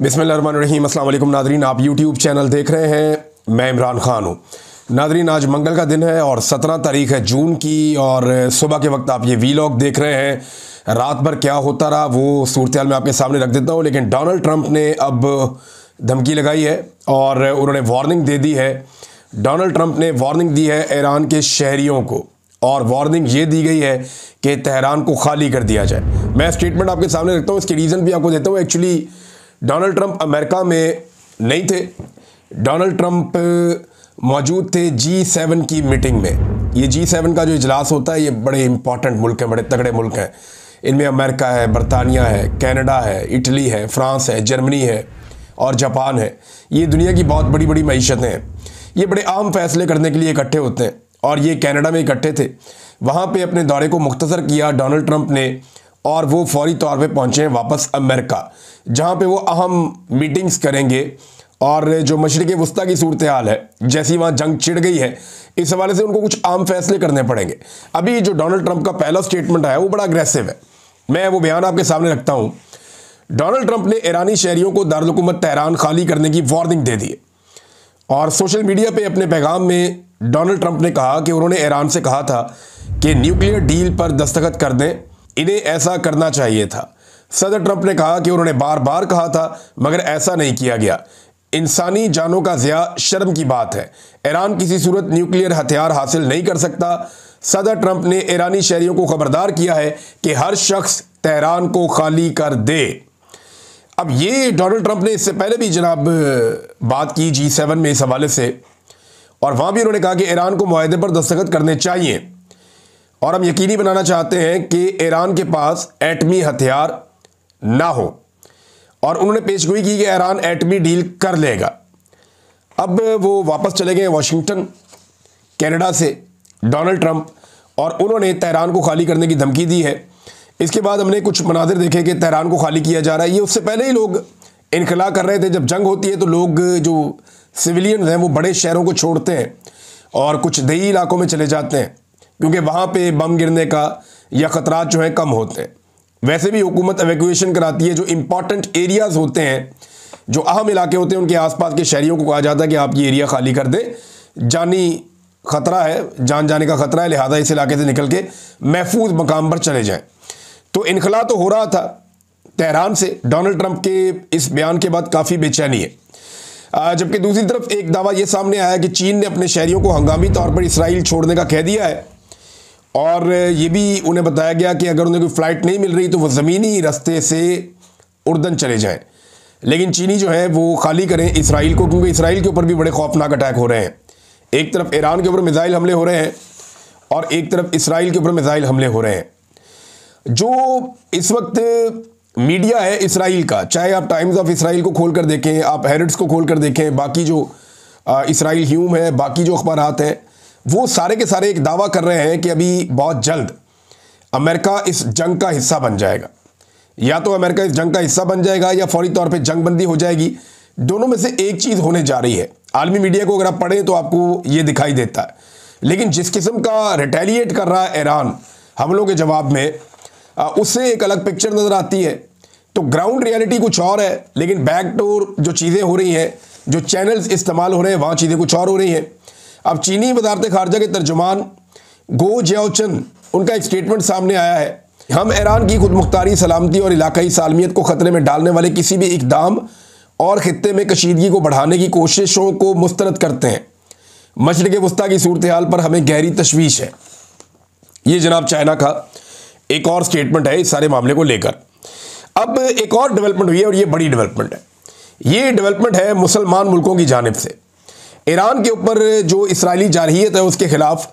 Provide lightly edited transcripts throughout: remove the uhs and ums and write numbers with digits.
बिस्मिल्लाहिर्रहमानिर्रहीम। अस्सलाम वालेकुम नादरीन, आप यूट्यूब चैनल देख रहे हैं, मैं इमरान खान हूँ। नादरीन, आज मंगल का दिन है और 17 तारीख है जून की, और सुबह के वक्त आप ये वीलॉग देख रहे हैं। रात भर क्या होता रहा वो सूरत हाल मैं आपके सामने रख देता हूँ। लेकिन डोनाल्ड ट्रंप ने अब धमकी लगाई है और उन्होंने वार्निंग दे दी है। डोनाल्ड ट्रंप ने वार्निंग दी है ईरान के शहरियों को, और वार्निंग ये दी गई है कि तेहरान को खाली कर दिया जाए। मैं स्टेटमेंट आपके सामने रखता हूँ, इसके रीज़न भी आपको देता हूँ। एक्चुअली डोनाल्ड ट्रंप अमेरिका में नहीं थे। डोनाल्ड ट्रंप मौजूद थे G7 की मीटिंग में। ये G7 का जो इजलास होता है, ये बड़े इंपॉर्टेंट मुल्क हैं, बड़े तगड़े मुल्क हैं। इनमें अमेरिका है, बरतानिया है, कनाडा है, इटली है, फ्रांस है, जर्मनी है और जापान है। ये दुनिया की बहुत बड़ी बड़ी मईशतें हैं। ये बड़े आम फैसले करने के लिए इकट्ठे होते हैं, और ये कनाडा में इकट्ठे थे। वहाँ पे अपने दौरे को मुख्तसर किया डोनाल्ड ट्रंप ने, और वो फौरी तौर पे पहुँचे हैं वापस अमेरिका, जहाँ पे वो अहम मीटिंग्स करेंगे। और जो मशरिक़ वस्ता की सूरत हाल है, जैसी वहाँ जंग छिड़ गई है, इस हवाले से उनको कुछ आम फैसले करने पड़ेंगे। अभी जो डोनाल्ड ट्रंप का पहला स्टेटमेंट है वो बड़ा अग्रेसिव है। मैं वो बयान आपके सामने रखता हूँ। डोनाल्ड ट्रंप ने ईरानी शहरियों को दारुल हुकूमत तेहरान खाली करने की वार्निंग दे दी है, और सोशल मीडिया पे अपने पैगाम में डोनाल्ड ट्रंप ने कहा कि उन्होंने ईरान से कहा था कि न्यूक्लियर डील पर दस्तखत कर दें, इन्हें ऐसा करना चाहिए था। सदर ट्रंप ने कहा कि उन्होंने बार बार कहा था मगर ऐसा नहीं किया गया। इंसानी जानों का ज़िया शर्म की बात है। ईरान किसी सूरत न्यूक्लियर हथियार हासिल नहीं कर सकता। सदर ट्रंप ने ईरानी शहरियों को खबरदार किया है कि हर शख्स तेहरान को खाली कर दे। अब ये डोनाल्ड ट्रंप ने इससे पहले भी जनाब बात की G7 में इस हवाले से, और वहाँ भी उन्होंने कहा कि ईरान को मुआहदे पर दस्तखत करने चाहिए, और हम यकीनी बनाना चाहते हैं कि ईरान के पास एटमी हथियार ना हो। और उन्होंने पेशगोई की कि ईरान एटमी डील कर लेगा। अब वो वापस चले गए वाशिंगटन, कनाडा से डोनाल्ड ट्रंप, और उन्होंने तेहरान को खाली करने की धमकी दी है। इसके बाद हमने कुछ मनाजिर देखे कि तेहरान को खाली किया जा रहा है। ये उससे पहले ही लोग इनखला कर रहे थे। जब जंग होती है तो लोग जो सिविलियन हैं वो बड़े शहरों को छोड़ते हैं और कुछ देही इलाकों में चले जाते हैं, क्योंकि वहाँ पे बम गिरने का या ख़तरात जो हैं कम होते हैं। वैसे भी हुकूमत एवैक्यूएशन कराती है। जो इंपॉर्टेंट एरियाज़ होते हैं, जो अहम इलाके होते हैं, उनके आसपास के शहरियों को कहा जाता है कि आप ये एरिया खाली कर दें, जानी ख़तरा है, जान जाने का ख़तरा है, लिहाजा इस इलाके से निकल के महफूज मकाम पर चले जाएँ। तो इनखला तो हो रहा था तेहरान से। डोनाल्ड ट्रंप के इस बयान के बाद काफ़ी बेचैनी है। जबकि दूसरी तरफ एक दावा ये सामने आया कि चीन ने अपने शहरियों को हंगामी तौर पर इसराइल छोड़ने का कह दिया है, और ये भी उन्हें बताया गया कि अगर उन्हें कोई फ़्लाइट नहीं मिल रही तो वो ज़मीनी रास्ते से उर्दन चले जाएं। लेकिन चीनी जो है वो खाली करें इसराइल को, क्योंकि इसराइल के ऊपर भी बड़े खौफनाक अटैक हो रहे हैं। एक तरफ ईरान के ऊपर मिसाइल हमले हो रहे हैं, और एक तरफ इसराइल के ऊपर मिसाइल हमले हो रहे हैं। जो इस वक्त मीडिया है इसराइल का, चाहे आप टाइम्स ऑफ इसराइल को खोल कर देखें, आप हेरिट्स को खोल कर देखें, बाकी जो इसराइल ह्यूम है, बाकी जो अखबारात हैं, वो सारे के सारे एक दावा कर रहे हैं कि अभी बहुत जल्द अमेरिका इस जंग का हिस्सा बन जाएगा। या तो अमेरिका इस जंग का हिस्सा बन जाएगा या फौरी तौर पे जंग बंदी हो जाएगी। दोनों में से एक चीज़ होने जा रही है। आलमी मीडिया को अगर आप पढ़ें तो आपको ये दिखाई देता है। लेकिन जिस किस्म का रिटेलिएट कर रहा है ईरान हमलों के जवाब में, उससे एक अलग पिक्चर नज़र आती है। तो ग्राउंड रियलिटी कुछ और है, लेकिन बैकडोर जो चीज़ें हो रही हैं, जो चैनल्स इस्तेमाल हो रहे हैं, वहाँ चीज़ें कुछ और हो रही हैं। अब चीनी वज़ारत ख़ारजा के तर्जुमान गो जियाओचन, उनका एक स्टेटमेंट सामने आया है। हम ईरान की खुद मुख्तारी, सलामती और इलाकाई सालमियत को ख़तरे में डालने वाले किसी भी इक़दाम और ख़ित्ते में कशीदगी को बढ़ाने की कोशिशों को मुस्तरद करते हैं। मशरिक़ वस्ता की सूरत हाल पर हमें गहरी तशवीश है। ये जनाब चाइना का एक और स्टेटमेंट है इस सारे मामले को लेकर। अब एक और डेवलपमेंट हुई है, और ये बड़ी डेवलपमेंट है। ये डेवलपमेंट है मुसलमान मुल्कों की जानिब से। ईरान के ऊपर जो इसराइली जारहियत है उसके ख़िलाफ़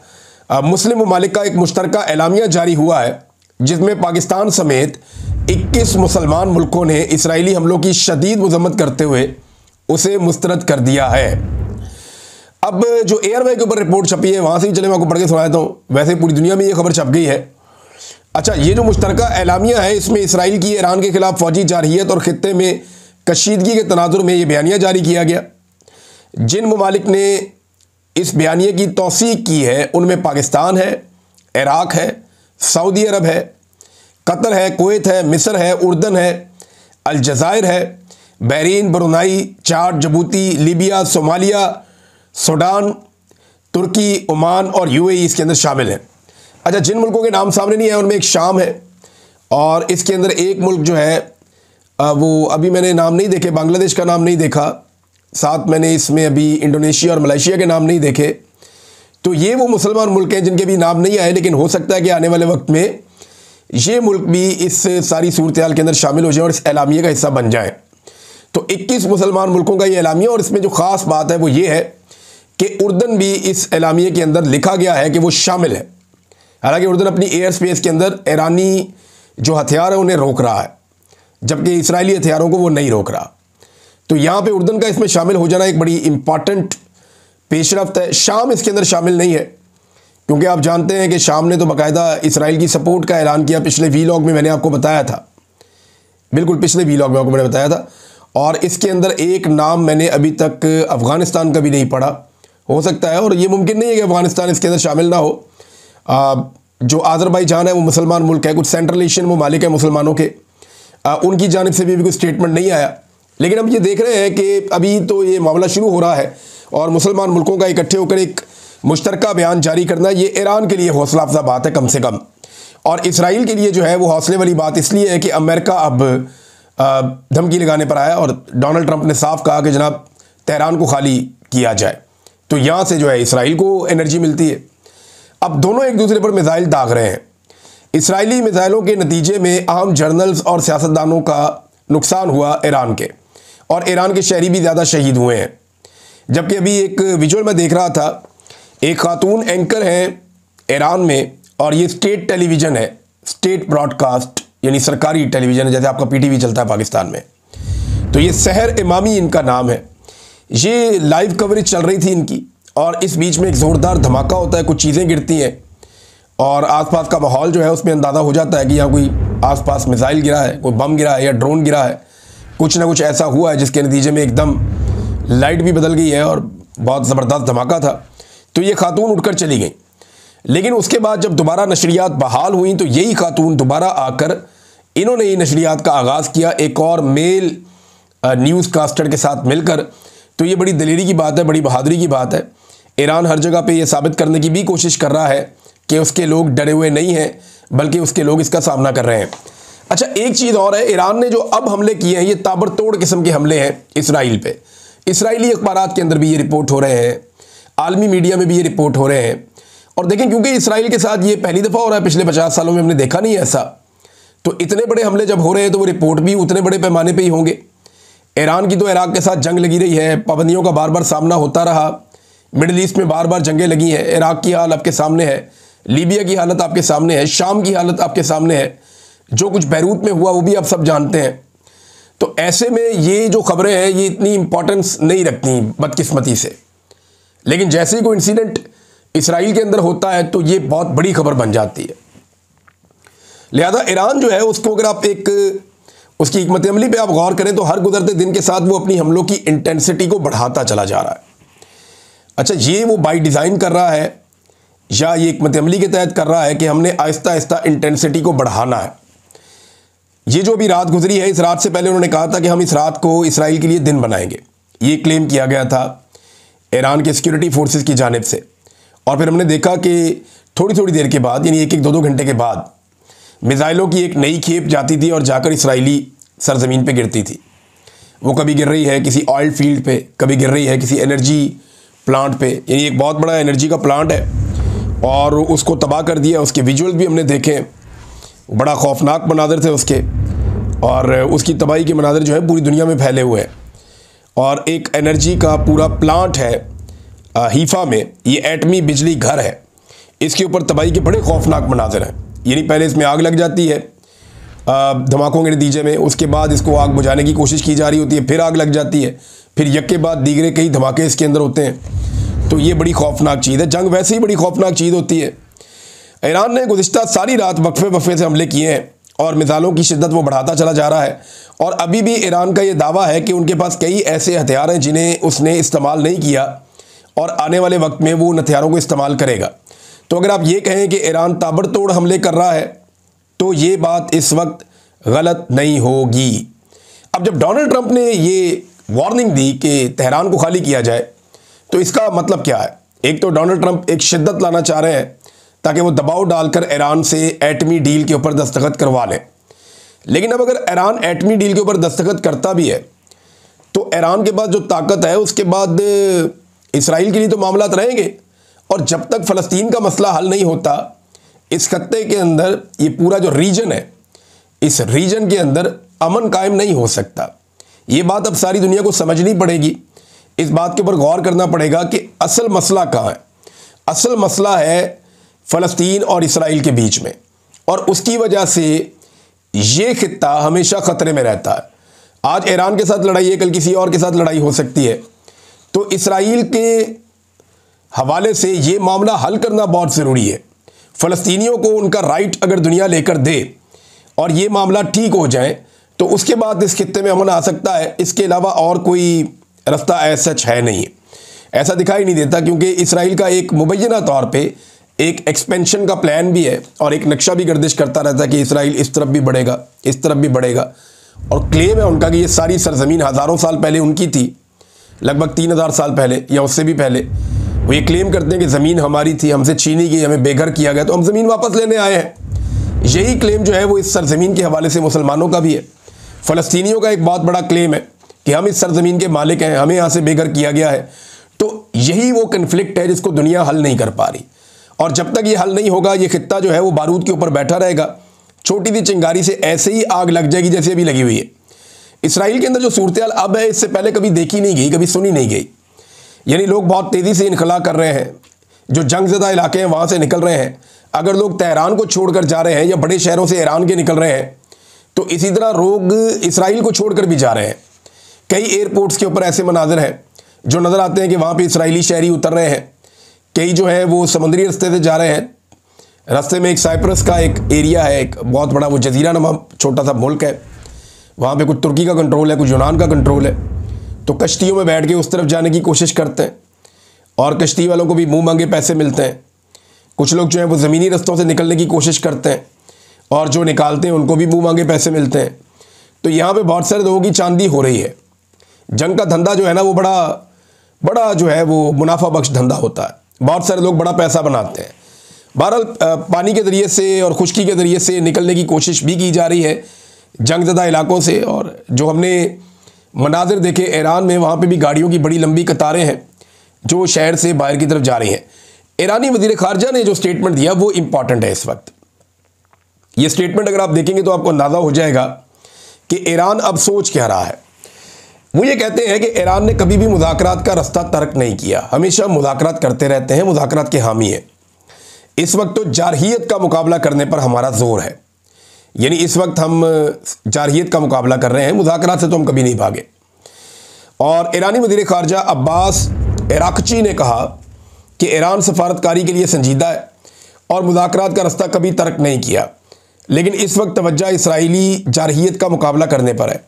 मुस्लिम ममालिक का एक मुश्तरका एलामिया जारी हुआ है, जिसमें पाकिस्तान समेत 21 मुसलमान मुल्कों ने इसराइली हमलों की शदीद मज़म्मत करते हुए उसे मुस्तरद कर दिया है। अब जो एयरवे के ऊपर रिपोर्ट छपी है, वहाँ से ही चले मैं आपको पढ़ के सुना देता हूँ। वैसे पूरी दुनिया में ये खबर छप गई है। अच्छा, ये जो मुश्तरका एलामिया है, इसमें इसराइल की ईरान के ख़िलाफ़ फ़ौजी जारहियत और ख़ित्ते में कशीदगी के तनाजुर में ये बयानिया जारी किया गया। जिन ममालिक ने इस बयानिए की तौसीक की है उनमें पाकिस्तान है, इराक़ है, सऊदी अरब है, कतर है, कुवैत है, मिस्र है, उर्दन है, अलजायर है, बहरीन, ब्रुनाई, चाड, जिबूती, लीबिया, सोमालिया, सूडान, तुर्की, ओमान और यूएई इसके अंदर शामिल हैं। अच्छा, जिन मुल्कों के नाम सामने नहीं है उनमें एक शाम है, और इसके अंदर एक मुल्क जो है वो अभी मैंने नाम नहीं देखे, बांग्लादेश का नाम नहीं देखा, साथ मैंने इसमें अभी इंडोनेशिया और मलेशिया के नाम नहीं देखे। तो ये वो मुसलमान मुल्क हैं जिनके भी नाम नहीं आए, लेकिन हो सकता है कि आने वाले वक्त में ये मुल्क भी इस सारी सूरत हाल के अंदर शामिल हो जाए और इस एलामिया का हिस्सा बन जाए। तो 21 मुसलमान मुल्कों का ये एलामिया, और इसमें जो ख़ास बात है वो ये है कि उर्दन भी इस एलामिया के अंदर लिखा गया है कि वो शामिल है। हालांकि उर्दन अपनी एयर स्पेस के अंदर ईरानी जो हथियार है उन्हें रोक रहा है, जबकि इसराइली हथियारों को वो नहीं रोक रहा। तो यहाँ पे उर्दन का इसमें शामिल हो जाना एक बड़ी इंपॉर्टेंट पेशरफ्त है। शाम इसके अंदर शामिल नहीं है, क्योंकि आप जानते हैं कि शाम ने तो बाकायदा इसराइल की सपोर्ट का ऐलान किया। पिछले वीलॉग में मैंने आपको बताया था, बिल्कुल पिछले वीलॉग में आपको मैंने बताया था। और इसके अंदर एक नाम मैंने अभी तक अफ़गानिस्तान का भी नहीं पढ़ा। हो सकता है, और ये मुमकिन नहीं है कि अफ़गानिस्तान इसके अंदर शामिल ना हो। जो आज़रबाईजान है वो मुसलमान मुल्क है, कुछ सेंट्रल एशियन ममालिक है मुसलमानों के, उनकी जानिब से भी कोई स्टेटमेंट नहीं आया। लेकिन हम ये देख रहे हैं कि अभी तो ये मामला शुरू हो रहा है, और मुसलमान मुल्कों का इकट्ठे होकर एक मुश्तरका बयान जारी करना ये ईरान के लिए हौसला अफजा बात है कम से कम। और इसराइल के लिए जो है वो हौसले वाली बात इसलिए है कि अमेरिका अब धमकी लगाने पर आया, और डोनाल्ड ट्रंप ने साफ कहा कि जनाब तेहरान को खाली किया जाए। तो यहाँ से जो है इसराइल को एनर्जी मिलती है। अब दोनों एक दूसरे पर मिसाइल दाग रहे हैं। इसराइली मिसाइलों के नतीजे में अहम जर्नल्स और सियासतदानों का नुकसान हुआ ईरान के, और ईरान के शहरी भी ज़्यादा शहीद हुए हैं। जबकि अभी एक विजुअल मैं देख रहा था, एक खातून एंकर हैं ईरान में, और ये स्टेट टेलीविज़न है, स्टेट ब्रॉडकास्ट यानी सरकारी टेलीविज़न है, जैसे आपका पीटीवी चलता है पाकिस्तान में। तो ये सहर इमामी इनका नाम है। ये लाइव कवरेज चल रही थी इनकी, और इस बीच में एक ज़ोरदार धमाका होता है, कुछ चीज़ें गिरती हैं, और आसपास का माहौल जो है उसमें अंदाज़ा हो जाता है कि यहाँ कोई आसपास मिसाइल गिरा है, कोई बम गिरा है या ड्रोन गिरा है, कुछ ना कुछ ऐसा हुआ है जिसके नतीजे में एकदम लाइट भी बदल गई है और बहुत ज़बरदस्त धमाका था। तो ये खातून उठकर चली गई। लेकिन उसके बाद जब दोबारा नशरियात बहाल हुई तो यही खातून दोबारा आकर इन्होंने ये नशरियात का आगाज़ किया, एक और मेल न्यूज़ कास्टर के साथ मिलकर। तो ये बड़ी दलेरी की बात है, बड़ी बहादुरी की बात है। ईरान हर जगह पे ये साबित करने की भी कोशिश कर रहा है कि उसके लोग डरे हुए नहीं हैं, बल्कि उसके लोग इसका सामना कर रहे हैं। अच्छा, एक चीज़ और है, ईरान ने जो अब हमले किए हैं ये ताबड़तोड़ किस्म के हमले हैं इसराइल पे। इसराइली अखबारात के अंदर भी ये रिपोर्ट हो रहे हैं, आलमी मीडिया में भी ये रिपोर्ट हो रहे हैं। और देखें, क्योंकि इसराइल के साथ ये पहली दफ़ा हो रहा है, पिछले 50 सालों में हमने देखा नहीं है ऐसा। तो इतने बड़े हमले जब हो रहे हैं तो वो रिपोर्ट भी उतने बड़े पैमाने पे ही होंगे। ईरान की तो इराक के साथ जंग लगी रही है, पाबंदियों का बार बार सामना होता रहा, मिडिल ईस्ट में बार बार जंगें लगी हैं। इराक की हालत आपके सामने है, लीबिया की हालत आपके सामने है, शाम की हालत आपके सामने है, जो कुछ बैरूत में हुआ वो भी आप सब जानते हैं। तो ऐसे में ये जो खबरें हैं ये इतनी इंपॉर्टेंस नहीं रखती बदकिस्मती से, लेकिन जैसे ही कोई इंसिडेंट इसराइल के अंदर होता है तो ये बहुत बड़ी खबर बन जाती है। लिहाजा ईरान जो है उसको अगर आप एक उसकी हिकमत अमली पे आप गौर करें तो हर गुजरते दिन के साथ वो अपनी हमलों की इंटेंसिटी को बढ़ाता चला जा रहा है। अच्छा, ये वो बाई डिज़ाइन कर रहा है या ये हिकमत अमली के तहत कर रहा है कि हमने आहिस्ता आहिस्ता इंटेंसिटी को बढ़ाना है। ये जो अभी रात गुजरी है, इस रात से पहले उन्होंने कहा था कि हम इस रात को इसराइल के लिए दिन बनाएंगे, ये क्लेम किया गया था ईरान के सिक्योरिटी फोर्सेस की जानिब से। और फिर हमने देखा कि थोड़ी थोड़ी देर के बाद, यानी एक एक दो घंटे के बाद मिसाइलों की एक नई खेप जाती थी और जाकर इसराइली सरजमीन पे गिरती थी। वो कभी गिर रही है किसी ऑयल फील्ड पे, कभी गिर रही है किसी एनर्जी प्लांट पे, यानी एक बहुत बड़ा एनर्जी का प्लांट है, और उसको तबाह कर दिया। उसके विजुअल्स भी हमने देखे, बड़ा खौफनाक मनाज़र थे उसके, और उसकी तबाही के मनाज़र जो है पूरी दुनिया में फैले हुए हैं। और एक एनर्जी का पूरा प्लांट है हीफा में, ये एटमी बिजली घर है, इसके ऊपर तबाही के बड़े खौफनाक मनाज़र हैं। यानी पहले इसमें आग लग जाती है धमाकों के नतीजे में, उसके बाद इसको आग बुझाने की कोशिश की जा रही होती है, फिर आग लग जाती है, फिर यक्के बाद दीगरे कई धमाके इसके अंदर होते हैं। तो ये बड़ी खौफनाक चीज़ है। जंग वैसे ही बड़ी खौफनाक चीज़ होती है। ईरान ने गुज़िश्ता सारी रात वक्फे से हमले किए हैं और मिसाइलों की शिद्दत वो बढ़ाता चला जा रहा है। और अभी भी ईरान का ये दावा है कि उनके पास कई ऐसे हथियार हैं जिन्हें उसने इस्तेमाल नहीं किया, और आने वाले वक्त में वो उन हथियारों को इस्तेमाल करेगा। तो अगर आप ये कहें कि ईरान ताबड़तोड़ हमले कर रहा है तो ये बात इस वक्त गलत नहीं होगी। अब जब डोनाल्ड ट्रंप ने ये वार्निंग दी कि तेहरान को खाली किया जाए, तो इसका मतलब क्या है? एक तो डोनाल्ड ट्रंप एक शिद्दत लाना चाह रहे हैं ताकि वो दबाव डालकर ईरान से एटमी डील के ऊपर दस्तखत करवा लें। लेकिन अब अगर ईरान एटमी डील के ऊपर दस्तखत करता भी है तो ईरान के पास जो ताकत है उसके बाद इसराइल के लिए तो मामलात रहेंगे। और जब तक फ़लस्तीन का मसला हल नहीं होता, इस खत्ते के अंदर ये पूरा जो रीजन है, इस रीजन के अंदर अमन कायम नहीं हो सकता। ये बात अब सारी दुनिया को समझनी पड़ेगी। इस बात के ऊपर गौर करना पड़ेगा कि असल मसला कहाँ है। असल मसला है फ़लस्तीन और इसराइल के बीच में, और उसकी वजह से ये खित्ता हमेशा ख़तरे में रहता है। आज ईरान के साथ लड़ाई है, कल किसी और के साथ लड़ाई हो सकती है। तो इसराइल के हवाले से ये मामला हल करना बहुत ज़रूरी है। फ़लस्तीनियों को उनका राइट अगर दुनिया लेकर दे और ये मामला ठीक हो जाए तो उसके बाद इस खित्ते में अमन आ सकता है। इसके अलावा और कोई रास्ता ऐसा है नहीं, ऐसा दिखाई नहीं देता, क्योंकि इसराइल का एक मुबैना तौर पे एक एक्सपेंशन का प्लान भी है और एक नक्शा भी गर्दिश करता रहता है कि इसराइल इस तरफ भी बढ़ेगा, इस तरफ भी बढ़ेगा। और क्लेम है उनका कि ये सारी सरजमीन हज़ारों साल पहले उनकी थी, लगभग 3000 साल पहले या उससे भी पहले। वो ये क्लेम करते हैं कि ज़मीन हमारी थी, हमसे छीनी गई, हमें बेघर किया गया, तो हम ज़मीन वापस लेने आए हैं। यही क्लेम जो है वो इस सरजमीन के हवाले से मुसलमानों का भी है। फ़लस्तीनियों का एक बहुत बड़ा क्लेम है कि हम इस सरजमीन के मालिक हैं, हमें यहाँ से बेघर किया गया है। तो यही वो कन्फ्लिक्ट है जिसको दुनिया हल नहीं कर पा रही। और जब तक ये हल नहीं होगा, ये खित्ता जो है वो बारूद के ऊपर बैठा रहेगा। छोटी सी चिंगारी से ऐसे ही आग लग जाएगी जैसे अभी लगी हुई है। इसराइल के अंदर जो सूरत अब है, इससे पहले कभी देखी नहीं गई, कभी सुनी नहीं गई। यानी लोग बहुत तेज़ी से इनखला कर रहे हैं, जो जंगज़दा इलाके हैं वहाँ से निकल रहे हैं। अगर लोग तेहरान को छोड़कर जा रहे हैं या बड़े शहरों से ईरान के निकल रहे हैं, तो इसी तरह लोग इसराइल को छोड़कर भी जा रहे हैं। कई एयरपोर्ट्स के ऊपर ऐसे मनाजिर हैं जो नज़र आते हैं कि वहाँ पे इसराइली शहरी उतर रहे हैं। कई जो है वो समुद्री रास्ते से जा रहे हैं। रास्ते में एक साइप्रस का एक एरिया है, एक बहुत बड़ा वो जजीरा नमा छोटा सा मुल्क है, वहाँ पे कुछ तुर्की का कंट्रोल है, कुछ यूनान का कंट्रोल है। तो कश्तियों में बैठ के उस तरफ जाने की कोशिश करते हैं और कश्ती वालों को भी मुंह मांगे पैसे मिलते हैं। कुछ लोग जो हैं वो ज़मीनी रास्तों से निकलने की कोशिश करते हैं और जो निकालते हैं उनको भी मुंह मांगे पैसे मिलते हैं। तो यहाँ पे बहुत सारे लोगों की चांदी हो रही है। जंग का धंधा जो है ना वो बड़ा जो है वो मुनाफा बख्श धंधा होता है। बहुत सारे लोग बड़ा पैसा बनाते हैं। बहरहाल पानी के ज़रिए से और खुश्की के ज़रिए से निकलने की कोशिश भी की जा रही है जंगज़दा इलाकों से। और जो हमने मनाजिर देखे ईरान में, वहाँ पे भी गाड़ियों की बड़ी लंबी कतारें हैं जो शहर से बाहर की तरफ जा रही हैं। ईरानी वज़ीर ख़ारजा ने जो स्टेटमेंट दिया वो इम्पॉर्टेंट है इस वक्त। ये स्टेटमेंट अगर आप देखेंगे तो आपको अंदाज़ा हो जाएगा कि ईरान अब सोच क्या रहा है। वो ये कहते हैं कि ईरान ने कभी भी मुज़ाकरात का रास्ता तर्क नहीं किया, हमेशा मुज़ाकरात करते रहते हैं, मुज़ाकरात के हामी है। इस वक्त तो जारहियत का मुकाबला करने पर हमारा जोर है। यानी इस वक्त हम जारहियत का मुकाबला कर रहे हैं, मुज़ाकरात से तो हम कभी नहीं भागे। और ईरानी वज़ीर ख़ारजा अब्बास इराक़ची ने कहा कि ईरान सफारतकारी के लिए संजीदा है और मुज़ाकरात का रास्ता कभी तर्क नहीं किया, लेकिन इस वक्त तवज्जो इसराइली जारहियत का मुकाबला करने पर है।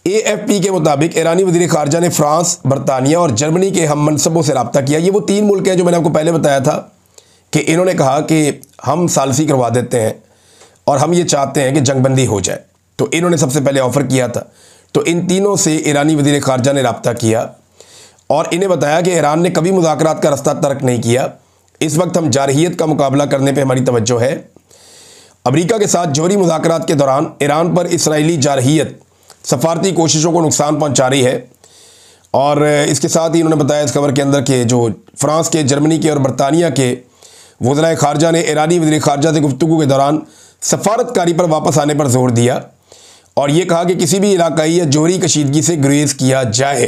AFP के मुताबिक ईरानी वज़ीर ख़ारजा ने फ्रांस, बरतानिया और जर्मनी के हम मनसबों से रब्ता किया। ये वो 3 मुल्क हैं जो मैंने आपको पहले बताया था कि इन्होंने कहा कि हम सालसी करवा देते हैं और हम ये चाहते हैं कि जंगबंदी हो जाए। तो इन्होंने सबसे पहले ऑफ़र किया था। तो इन तीनों से ईरानी वज़ीर ख़ारजा ने रब्ता किया और इन्हें बताया कि ईरान ने कभी मुज़ाकरात का रास्ता तर्क नहीं किया। इस वक्त हम जारहियत का मुकाबला करने पर हमारी तवज्जो है। अमरीका के साथ जौहरी मुज़ाकरात के दौरान ईरान पर इसराइली जारहियत सफारती कोशिशों को नुकसान पहुंचा रही है। और इसके साथ ही उन्होंने बताया इस खबर के अंदर कि जो फ्रांस के, जर्मनी के और बरतानिया के वज़ीर ख़ारजा ने ईरानी वज़ीर ख़ारजा से गुफ्तगू के दौरान सफारतकारी पर वापस आने पर जोर दिया और ये कहा कि किसी भी इलाकाई या जौहरी कशीदगी से गुरेज़ किया जाए।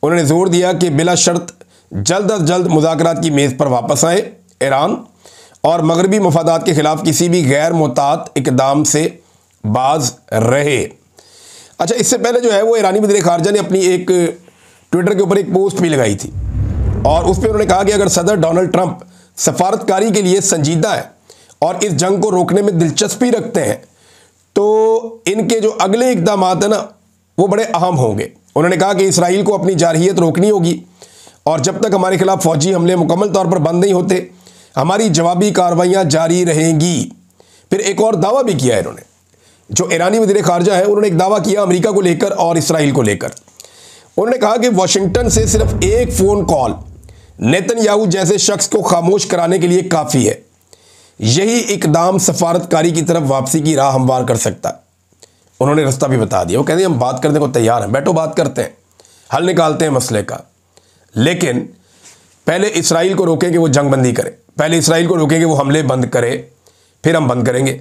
उन्होंने जोर दिया कि बिला शर्त जल्द अज जल्द मुज़ाकरात की मेज़ पर वापस आए ईरान और मगरबी मफादात के ख़िलाफ़ किसी भी गैर मुतात इक़दाम से बाज रहे। अच्छा, इससे पहले जो है वो ईरानी वज़ीर ख़ारजा ने अपनी एक ट्विटर के ऊपर एक पोस्ट भी लगाई थी और उस पर उन्होंने कहा कि अगर सदर डोनाल्ड ट्रंप सफारतकारी के लिए संजीदा है और इस जंग को रोकने में दिलचस्पी रखते हैं तो इनके जो अगले इक़दाम है ना वो बड़े अहम होंगे। उन्होंने कहा कि इसराइल को अपनी जारहियत रोकनी होगी और जब तक हमारे खिलाफ फ़ौजी हमले मुकम्मल तौर पर बंद नहीं होते हमारी जवाबी कार्रवाइयाँ जारी रहेंगी। फिर एक और दावा भी किया है इन्होंने, जो ईरानी वज़ीर ख़ारजा है, उन्होंने एक दावा किया अमेरिका को लेकर और इसराइल को लेकर। उन्होंने कहा कि वाशिंगटन से सिर्फ एक फ़ोन कॉल नेतन्याहू जैसे शख्स को खामोश कराने के लिए काफ़ी है। यही इकदाम सफारतकारी की तरफ वापसी की राह हमवार कर सकता है। उन्होंने रास्ता भी बता दिया। वो कहते हैं हम बात करने को तैयार हैं, बैठो बात करते हैं, हल निकालते हैं मसले का, लेकिन पहले इसराइल को रोकें कि वो जंगबंदी करे, पहले इसराइल को रोकें कि वो हमले बंद करे, फिर हम बंद करेंगे।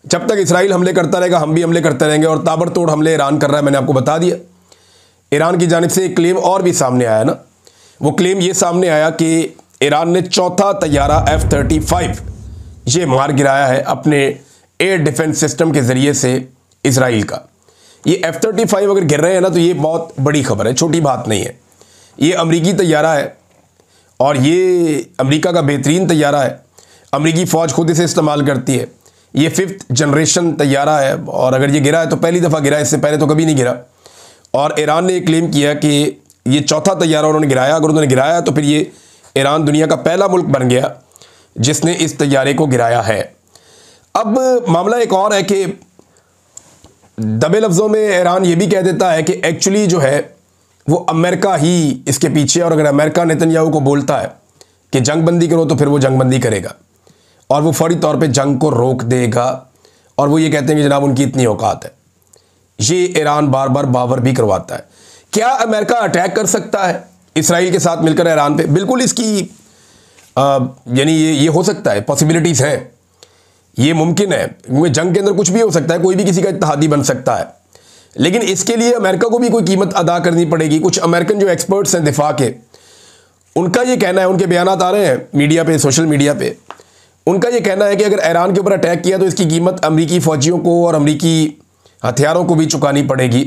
जब तक इसराइल हमले करता रहेगा हम भी हमले करते रहेंगे। और ताबड़तोड़ हमले ईरान कर रहा है, मैंने आपको बता दिया। ईरान की जानिब से एक क्लेम और भी सामने आया ना, वो क्लेम ये सामने आया कि ईरान ने चौथा तैयारा F-35 ये मार गिराया है अपने एयर डिफेंस सिस्टम के ज़रिए से इसराइल का। ये F-35 अगर गिर रहे हैं ना तो ये बहुत बड़ी खबर है, छोटी बात नहीं है। ये अमरीकी तैयारा है और ये अमेरिका का बेहतरीन तैयारा है। अमरीकी फ़ौज खुद इसे इस्तेमाल करती है। ये 5th जनरेशन तैयारा है और अगर ये गिरा है तो पहली दफ़ा गिरा है, इससे पहले तो कभी नहीं गिरा। और ईरान ने क्लेम किया कि ये चौथा तैयारा उन्होंने गिराया। अगर उन्होंने गिराया तो फिर ये ईरान दुनिया का पहला मुल्क बन गया जिसने इस तैयारे को गिराया है। अब मामला एक और है कि दबे लफ्ज़ों में ईरान ये भी कह देता है कि एक्चुअली जो है वो अमेरिका ही इसके पीछे, और अगर अमेरिका नेतन्याहू को बोलता है कि जंगबंदी करो तो फिर वो जंगबंदी करेगा और वो फौरी तौर पे जंग को रोक देगा। और वो ये कहते हैं कि जनाब उनकी इतनी औकात है। ये ईरान बार बार बावर भी करवाता है। क्या अमेरिका अटैक कर सकता है इसराइल के साथ मिलकर ईरान पे? बिल्कुल इसकी यानी ये हो सकता है, पॉसिबिलिटीज़ हैं, ये मुमकिन है, क्योंकि जंग के अंदर कुछ भी हो सकता है, कोई भी किसी का इत्तेहादी बन सकता है। लेकिन इसके लिए अमेरिका को भी कोई कीमत अदा करनी पड़ेगी। कुछ अमेरिकन जो एक्सपर्ट्स हैं दिफा के, उनका ये कहना है, उनके बयानात आ रहे हैं मीडिया पे, सोशल मीडिया पे, उनका ये कहना है कि अगर ईरान के ऊपर अटैक किया तो इसकी कीमत अमरीकी फ़ौजियों को और अमरीकी हथियारों को भी चुकानी पड़ेगी।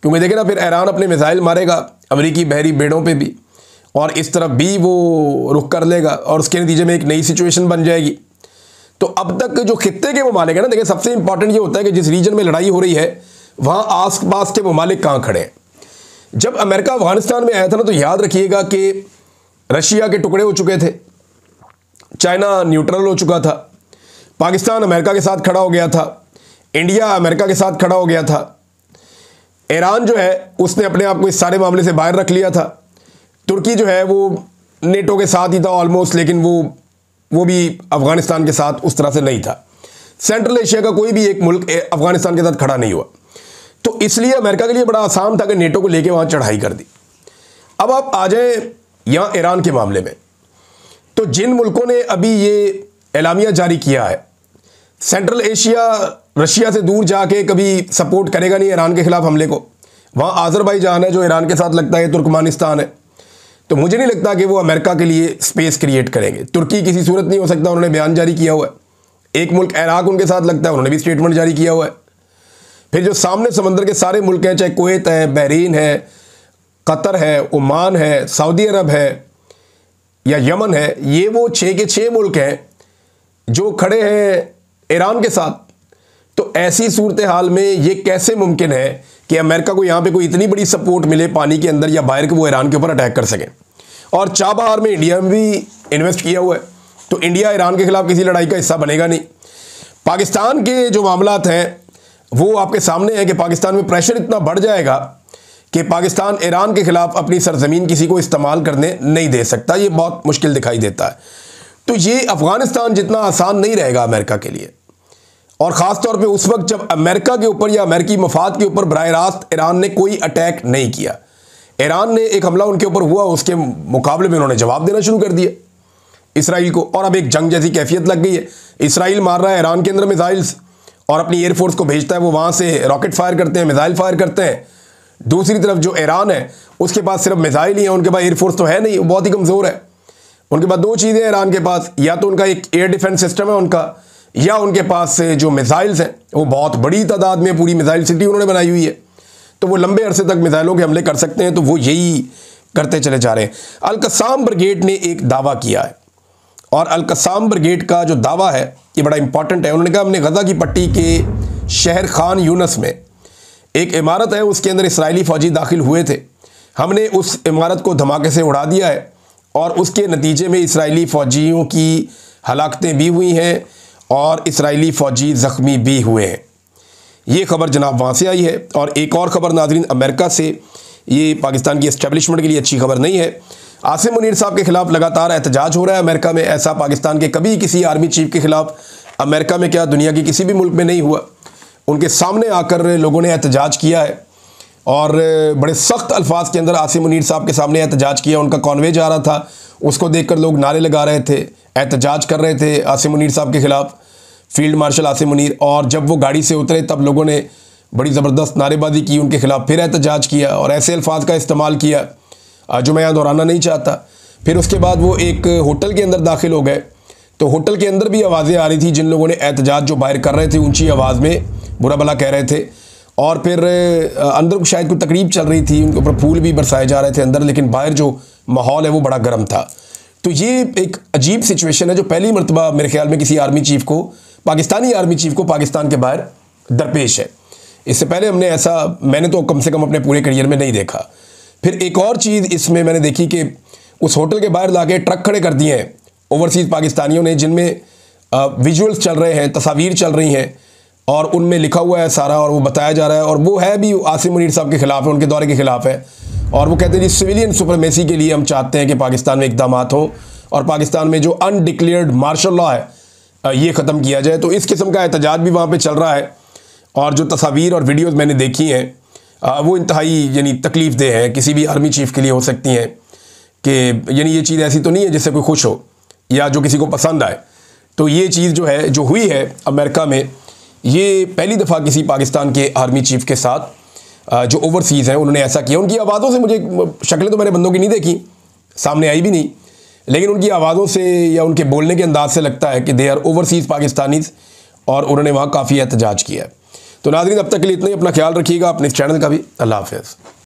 क्योंकि देखें ना, फिर ईरान अपने मिसाइल मारेगा अमरीकी बहरी बेड़ों पे भी, और इस तरफ भी वो रुख कर लेगा और उसके नतीजे में एक नई सिचुएशन बन जाएगी। तो अब तक जो खित्ते के ममालिक है ना, देखिए सबसे इंपॉर्टेंट ये होता है कि जिस रीजन में लड़ाई हो रही है वहाँ आस पास के ममालिक कहाँ खड़े हैं। जब अमेरिका अफगानिस्तान में आया था ना, तो याद रखिएगा कि रशिया के टुकड़े हो चुके थे, चाइना न्यूट्रल हो चुका था, पाकिस्तान अमेरिका के साथ खड़ा हो गया था, इंडिया अमेरिका के साथ खड़ा हो गया था, ईरान जो है उसने अपने आप को इस सारे मामले से बाहर रख लिया था, तुर्की जो है वो नेटो के साथ ही था ऑलमोस्ट, लेकिन वो भी अफगानिस्तान के साथ उस तरह से नहीं था। सेंट्रल एशिया का कोई भी एक मुल्क अफगानिस्तान के साथ खड़ा नहीं हुआ। तो इसलिए अमेरिका के लिए बड़ा आसान था कि नेटो को लेके वहाँ चढ़ाई कर दी। अब आप आ जाए यहाँ ईरान के मामले में, तो जिन मुल्कों ने अभी ये एलामिया जारी किया है, सेंट्रल एशिया रशिया से दूर जाके कभी सपोर्ट करेगा नहीं ईरान के खिलाफ हमले को। वहाँ आज़रबाईजान है जो ईरान के साथ लगता है, तुर्कमानिस्तान है। तो मुझे नहीं लगता कि वो अमेरिका के लिए स्पेस क्रिएट करेंगे। तुर्की किसी सूरत नहीं हो सकता, उन्होंने बयान जारी किया हुआ है। एक मुल्क इराक उनके साथ लगता है, उन्होंने भी स्टेटमेंट जारी किया हुआ है। फिर जो सामने समंदर के सारे मुल्क हैं, चाहे कुवैत है, बहरीन है, कतर है, ओमान है, सऊदी अरब है या यमन है, ये वो 6 के 6 मुल्क हैं जो खड़े हैं ईरान के साथ। तो ऐसी सूरत हाल में ये कैसे मुमकिन है कि अमेरिका को यहाँ पे कोई इतनी बड़ी सपोर्ट मिले पानी के अंदर या बाहर, कि वो ईरान के ऊपर अटैक कर सकें। और चाबहार में इंडिया में भी इन्वेस्ट किया हुआ है, तो इंडिया ईरान के खिलाफ किसी लड़ाई का हिस्सा बनेगा नहीं। पाकिस्तान के जो मामलात हैं वो आपके सामने है कि पाकिस्तान में प्रेशर इतना बढ़ जाएगा कि पाकिस्तान ईरान के खिलाफ अपनी सरजमीन किसी को इस्तेमाल करने नहीं दे सकता। ये बहुत मुश्किल दिखाई देता है। तो ये अफगानिस्तान जितना आसान नहीं रहेगा अमेरिका के लिए, और ख़ास तौर पे उस वक्त जब अमेरिका के ऊपर या अमेरिकी मफाद के ऊपर बराह रास्त ईरान ने कोई अटैक नहीं किया। ईरान ने एक हमला उनके ऊपर हुआ, उसके मुकाबले में उन्होंने जवाब देना शुरू कर दिया इसराइल को, और अब एक जंग जैसी कैफियत लग गई है। इसराइल मार रहा है ईरान के अंदर मिसाइल्स और अपनी एयरफोर्स को भेजता है, वो वहाँ से रॉकेट फायर करते हैं, मिसाइल फायर करते हैं। दूसरी तरफ जो ईरान है उसके पास सिर्फ मिसाइल ही है, उनके पास एयरफोर्स तो है नहीं, वो बहुत ही कमज़ोर है। उनके पास 2 चीज़ें हैं ईरान के पास, या तो उनका एक एयर डिफेंस सिस्टम है उनका, या उनके पास से जो मिसाइल्स हैं वो बहुत बड़ी तादाद में पूरी मिसाइल सिटी उन्होंने बनाई हुई है, तो वो लंबे अरसे तक मिसाइलों के हमले कर सकते हैं। तो वो यही करते चले जा रहे हैं। अल-कस्साम ब्रिगेड ने एक दावा किया है, और अल-कस्साम ब्रिगेड का जो दावा है ये बड़ा इंपॉर्टेंट है। उन्होंने कहा हमने गज़ा की पट्टी के शहर खान यूनस में एक इमारत है, उसके अंदर इसराइली फ़ौजी दाखिल हुए थे, हमने उस इमारत को धमाके से उड़ा दिया है, और उसके नतीजे में इसराइली फ़ौजियों की हलाकतें भी हुई हैं और इसराइली फ़ौजी ज़ख्मी भी हुए हैं। ये खबर जनाब वहाँ से आई है। और एक और ख़बर नाज़रीन अमेरिका से, ये पाकिस्तान की इस्टेब्लिशमेंट के लिए अच्छी खबर नहीं है। आसिम मुनीर साहब के खिलाफ लगातार एहतजाज हो रहा है अमेरिका में। ऐसा पाकिस्तान के कभी किसी आर्मी चीफ के खिलाफ अमेरिका में क्या दुनिया के किसी भी मुल्क में नहीं हुआ। उनके सामने आकर लोगों ने एहतजाज किया है और बड़े सख्त अल्फाज के अंदर आसिम मुनीर साहब के सामने एहतजाज किया। उनका कॉन्वे जा रहा था, उसको देखकर लोग नारे लगा रहे थे, एहतजाज कर रहे थे आसिम मुनीर साहब के खिलाफ, फील्ड मार्शल आसिम मुनीर। और जब वो गाड़ी से उतरे तब लोगों ने बड़ी ज़बरदस्त नारेबाजी की उनके खिलाफ, फिर एहतजाज किया और ऐसे अल्फाज का इस्तेमाल किया जो मैं यहाँ दोहराना नहीं चाहता। फिर उसके बाद वो एक होटल के अंदर दाखिल हो गए, तो होटल के अंदर भी आवाज़ें आ रही थी जिन लोगों ने एहतजाज जो बाहर कर रहे थे ऊंची आवाज़ में बुरा भला कह रहे थे। और फिर अंदर शायद कोई तकरीब चल रही थी, उनके ऊपर फूल भी बरसाए जा रहे थे अंदर, लेकिन बाहर जो माहौल है वो बड़ा गर्म था। तो ये एक अजीब सिचुएशन है जो पहली मरतबा मेरे ख्याल में किसी आर्मी चीफ को, पाकिस्तानी आर्मी चीफ को पाकिस्तान के बाहर दरपेश है। इससे पहले हमने ऐसा, मैंने तो कम से कम अपने पूरे करियर में नहीं देखा। फिर एक और चीज़ इसमें मैंने देखी कि उस होटल के बाहर लाके ट्रक खड़े कर दिए हैं ओवरसीज़ पाकिस्तानियों ने, जिनमें विजुअल्स चल रहे हैं, तस्वीर चल रही हैं और उनमें लिखा हुआ है सारा और वो बताया जा रहा है। और वो है भी आसिम मुनीर साहब के ख़िलाफ़ है, उनके दौरे के ख़िलाफ़ है। और वो कहते हैं जी सिविलियन सुपरमेसी के लिए हम चाहते हैं कि पाकिस्तान में इक़दाम हो और पाकिस्तान में जो अनडिक्लेयर्ड मार्शल लॉ है ये ख़त्म किया जाए। तो इस किस्म का एहतजाज भी वहाँ पर चल रहा है। और जो तस्वीर और वीडियोज़ मैंने देखी हैं वो इंतहाई यानी तकलीफ़ देह है, किसी भी आर्मी चीफ़ के लिए हो सकती हैं कि यानी ये चीज़ ऐसी तो नहीं है जिससे कोई खुश हो या जो किसी को पसंद आए। तो ये चीज़ जो है जो हुई है अमेरिका में, ये पहली दफ़ा किसी पाकिस्तान के आर्मी चीफ़ के साथ जो ओवरसीज़ हैं उन्होंने ऐसा किया। उनकी आवाज़ों से मुझे, शक्लें तो मैंने बंदों की नहीं देखी, सामने आई भी नहीं, लेकिन उनकी आवाज़ों से या उनके बोलने के अंदाज से लगता है कि दे आर ओवरसीज़ पाकिस्तानीज़ और उन्होंने वहाँ काफ़ी एहतजाज किया है। तो नाज़रीन अब तक के लिए इतना ही। अपना ख्याल रखिएगा, अपने इस चैनल का भी। अल्लाह हाफ़िज़।